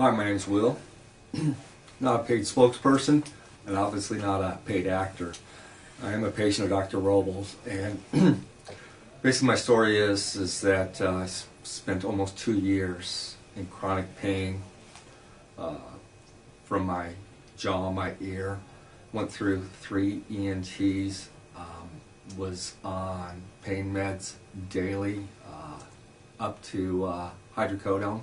Hi, my name's Will. Not a paid spokesperson, and obviously not a paid actor. I am a patient of Dr. Robles, and basically my story is that I spent almost 2 years in chronic pain from my jaw, my ear. Went through 3 ENTs, was on pain meds daily, up to hydrocodone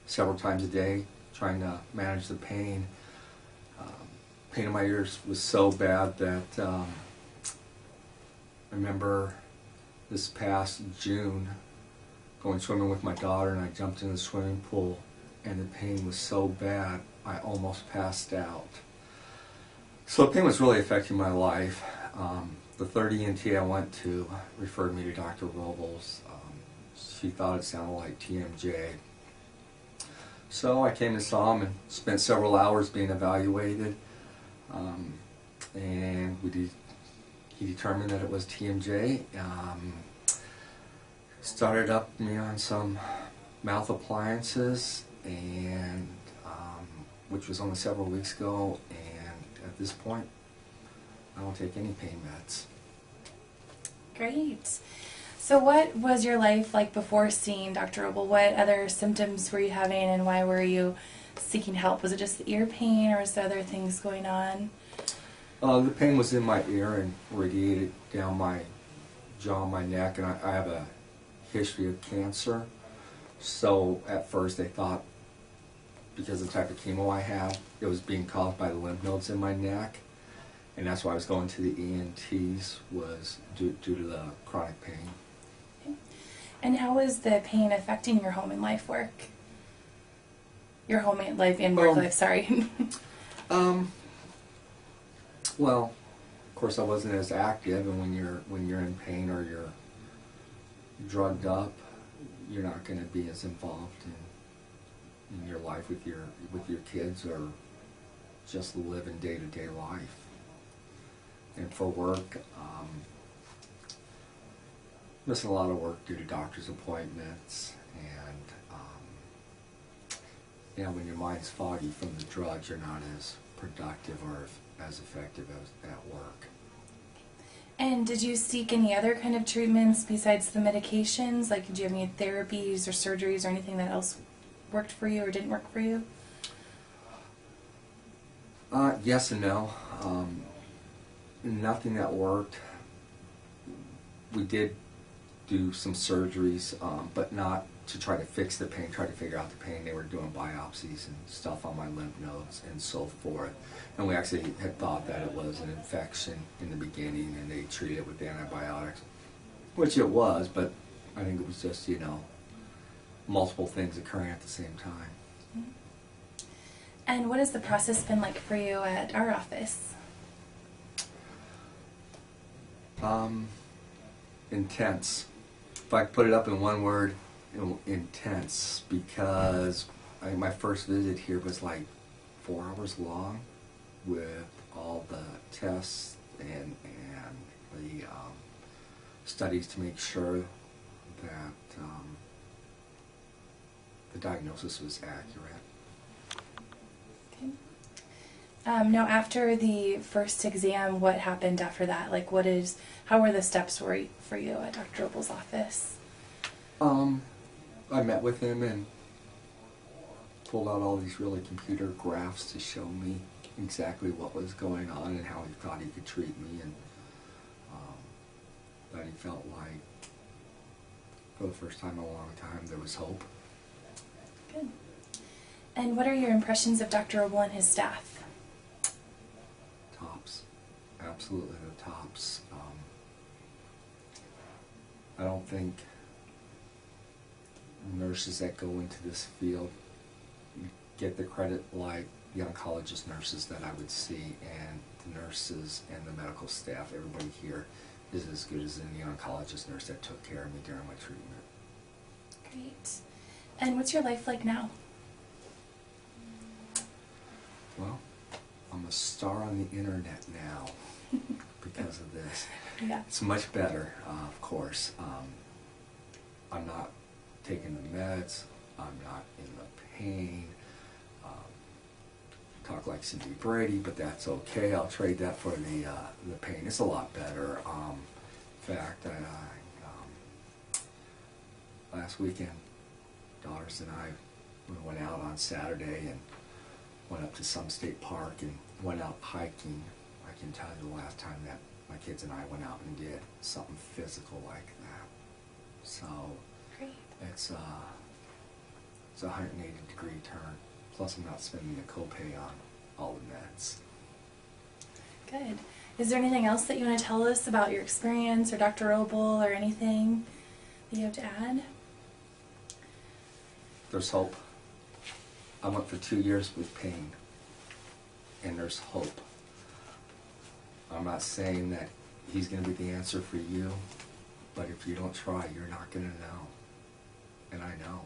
several times a day, trying to manage the pain. Pain in my ears was so bad that I remember this past June going swimming with my daughter, and I jumped in the swimming pool, and the pain was so bad I almost passed out. So the pain was really affecting my life. The third ENT I went to referred me to Dr. Robles. She thought it sounded like TMJ. So I came and saw him and spent several hours being evaluated, and he determined that it was TMJ. Started up me on some mouth appliances, and which was only several weeks ago, and at this point I don't take any pain meds. Great. So what was your life like before seeing Dr. Roble? What other symptoms were you having, and why were you seeking help? Was it just the ear pain, or was there other things going on? The pain was in my ear and radiated down my jaw, my neck, and I have a history of cancer. So at first they thought, because of the type of chemo I have, it was being caused by the lymph nodes in my neck, and that's why I was going to the ENTs, was due to the chronic pain. Okay. And how was the pain affecting your home and life work? Your home and life and work life, sorry. Well, of course I wasn't as active, and when you're in pain or you're drugged up, you're not going to be as involved in your life with your kids, or just living day-to-day life. And for work, missing a lot of work due to doctor's appointments, and when your mind's foggy from the drugs, you're not as productive or as effective as at work. And did you seek any other kind of treatments besides the medications? Like, did you have any therapies or surgeries or anything that else worked for you or didn't work for you? Yes and no. Nothing that worked. We did do some surgeries, but not to try to fix the pain, try to figure out the pain. They were doing biopsies and stuff on my lymph nodes and so forth. And we actually had thought that it was an infection in the beginning, and they treated it with antibiotics, which it was, but I think it was just, multiple things occurring at the same time. Mm-hmm. And what has the process been like for you at our office? Intense. If I could put it up in one word, intense, because my first visit here was like 4 hours long, with all the tests and the studies to make sure that the diagnosis was accurate. Okay. Now, after the first exam, what happened after that? Like, how were the steps for you at Dr. Roble's office? I met with him and pulled out all these really computer graphs to show me exactly what was going on and how he thought he could treat me, and that he felt like, for the first time in a long time, there was hope. Good. And what are your impressions of Dr. Roble and his staff? Tops. Absolutely the tops. I don't think nurses that go into this field get the credit like the oncologist nurses that I would see, and the nurses and the medical staff. Everybody here is as good as any oncologist nurse that took care of me during my treatment. Great. And what's your life like now? Well, I'm a star on the internet now because of this. Yeah. It's much better, of course. I'm not taking the meds. I'm not in the pain. talk like Cindy Brady, but that's okay. I'll trade that for the pain. It's a lot better. In fact, last weekend, daughters and I, we went out on Saturday and went up to some state park and went out hiking. I can tell you the last time that my kids and I went out and did something physical like that. So Great. it's a 180-degree turn. Plus, I'm not spending the copay on all the meds. Good. Is there anything else that you want to tell us about your experience or Dr. Roble or anything that you have to add? There's hope. I went for 2 years with pain, and there's hope. I'm not saying that he's going to be the answer for you, but if you don't try, you're not going to know. And I know.